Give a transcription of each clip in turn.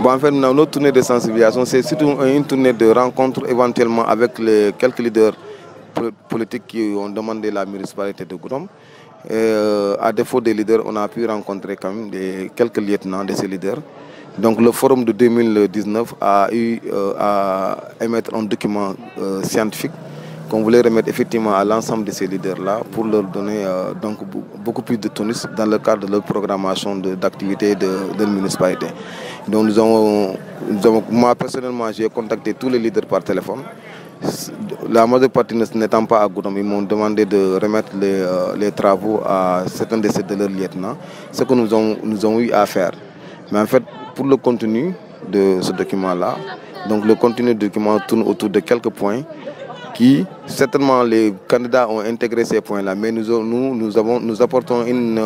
Bon, en fait, notre tournée de sensibilisation, c'est surtout une tournée de rencontre éventuellement avec quelques leaders politiques qui ont demandé la municipalité de Goudomp. À défaut des leaders, on a pu rencontrer quand même quelques lieutenants de ces leaders. Donc le forum de 2019 a eu à émettre un document scientifique qu'on voulait remettre effectivement à l'ensemble de ces leaders-là pour leur donner donc beaucoup plus de tonus dans le cadre de leur programmation d'activité de la municipalité. Donc moi personnellement, j'ai contacté tous les leaders par téléphone. La majeure partie n'étant pas à Goudomp, ils m'ont demandé de remettre les travaux à certains de leurs lieutenants, ce que nous avons eu à faire. Mais en fait, pour le contenu de ce document-là, donc le contenu du document tourne autour de quelques points qui, certainement, les candidats ont intégré ces points-là, mais nous apportons une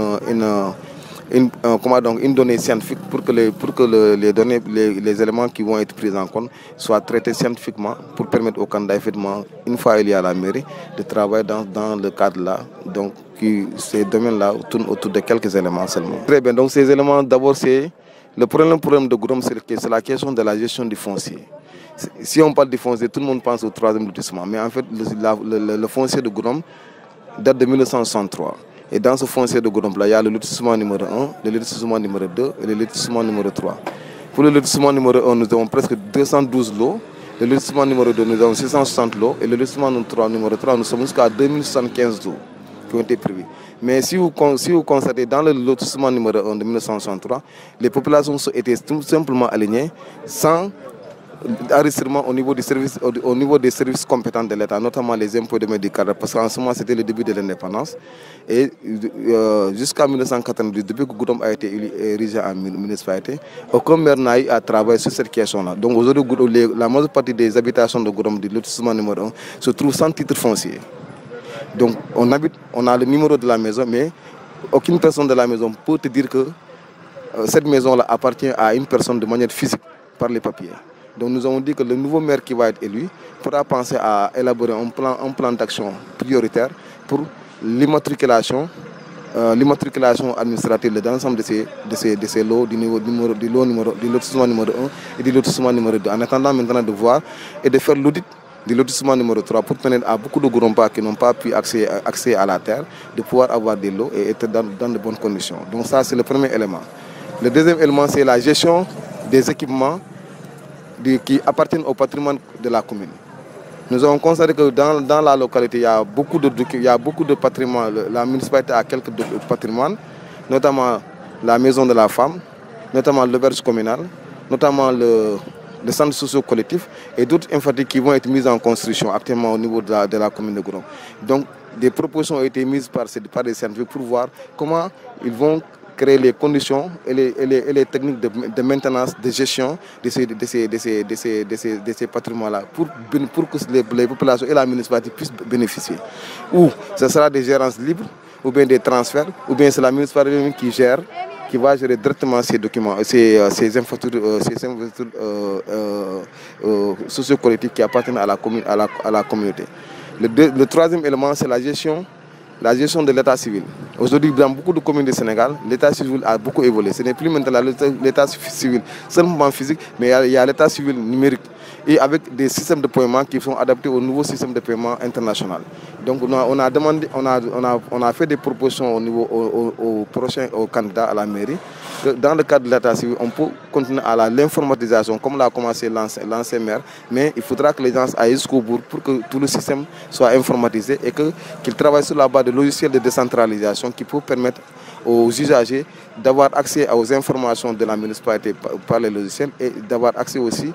donnée scientifique pour que les éléments qui vont être pris en compte soient traités scientifiquement pour permettre aux candidats, effectivement, une fois il y a la mairie, de travailler dans le cadre-là. Donc, ces domaines-là tournent autour de quelques éléments seulement. Très bien, donc ces éléments, d'abord, c'est le problème de Goudomp, c'est la question de la gestion du foncier. Si on parle du foncier, tout le monde pense au 3e lotissement. Mais en fait, le foncier de Goudomp date de 1963. Et dans ce foncier de Goudomp, il y a le lotissement numéro 1, le lotissement numéro 2 et le lotissement numéro 3. Pour le lotissement numéro 1, nous avons presque 212 lots. Le lotissement numéro 2, nous avons 660 lots. Et le lotissement numéro 3, nous sommes jusqu'à 2075 lots qui ont été prévus. Mais si vous constatez, dans le lotissement numéro 1 de 1963, les populations étaient tout simplement alignées sans enregistrement au niveau des services compétents de l'État, notamment les impôts de médicaments, parce qu'en ce moment c'était le début de l'indépendance. Et jusqu'à 1992, depuis que Goudomp a été érigé en municipalité, aucun maire n'a eu à travailler sur cette question-là. Donc aujourd'hui, la majeure partie des habitations de Goudomp, du lotissement numéro 1, se trouvent sans titre foncier. Donc on a le numéro de la maison, mais aucune personne de la maison peut te dire que cette maison-là appartient à une personne de manière physique par les papiers. Donc nous avons dit que le nouveau maire qui va être élu pourra penser à élaborer un plan d'action prioritaire pour l'immatriculation administrative de l'ensemble de ces lots du lotissement numéro 1 et du lotissement numéro 2. En attendant maintenant de voir et de faire l'audit du lotissement numéro 3 pour permettre à beaucoup de Gourompas qui n'ont pas pu accès à la terre de pouvoir avoir des lots et être dans de bonnes conditions. Donc ça, c'est le premier élément. Le deuxième élément, c'est la gestion des équipements qui appartiennent au patrimoine de la commune. Nous avons constaté que dans la localité, il y a beaucoup de patrimoine. La municipalité a quelques patrimoines, notamment la maison de la femme, notamment l'auberge communale, notamment le centre socio-collectif et d'autres infrastructures qui vont être mises en construction actuellement au niveau de la commune de Goudomp. Donc, des propositions ont été mises par des scientifiques pour voir comment ils vont créer les conditions et les techniques de maintenance, de gestion de ces patrimoines-là pour que les populations et la municipalité puissent bénéficier. Ou ce sera des gérances libres, ou bien des transferts, ou bien c'est la municipalité qui va gérer directement ces documents, ces infrastructures socio-collectives qui appartiennent à la communauté. Le troisième élément, c'est la gestion de l'état civil. Aujourd'hui, dans beaucoup de communes du Sénégal, l'état civil a beaucoup évolué. Ce n'est plus maintenant l'état civil seulement physique, mais il y a l'état civil numérique et avec des systèmes de paiement qui sont adaptés au nouveau système de paiement international. Donc on a fait des propositions aux candidats à la mairie. Dans le cadre de l'état civil, on peut continuer à l'informatisation comme l'a commencé l'ancien maire, mais il faudra que les gens aillent jusqu'au bout pour que tout le système soit informatisé et qu'ils travaillent sur la base de logiciels de décentralisation qui peuvent permettre aux usagers d'avoir accès aux informations de la municipalité par les logiciels et d'avoir accès aussi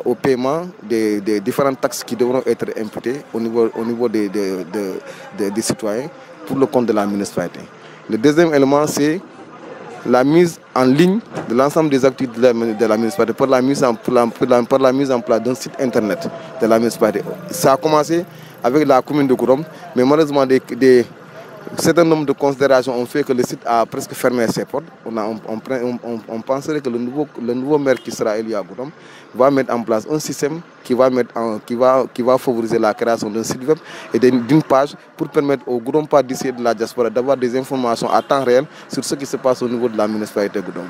au paiement des différentes taxes qui devront être imputées au niveau des citoyens pour le compte de la municipalité. Le deuxième élément, c'est la mise en ligne de l'ensemble des activités de la municipalité par la mise en place d'un site internet de la municipalité. Ça a commencé avec la commune de Goudomp, mais malheureusement un certain nombre de considérations ont fait que le site a presque fermé ses portes. On penserait que le nouveau maire qui sera élu à Goudomp va mettre en place un système qui va favoriser la création d'un site web et d'une page pour permettre aux Gourompas d'ici de la diaspora d'avoir des informations à temps réel sur ce qui se passe au niveau de la municipalité de Goudomp.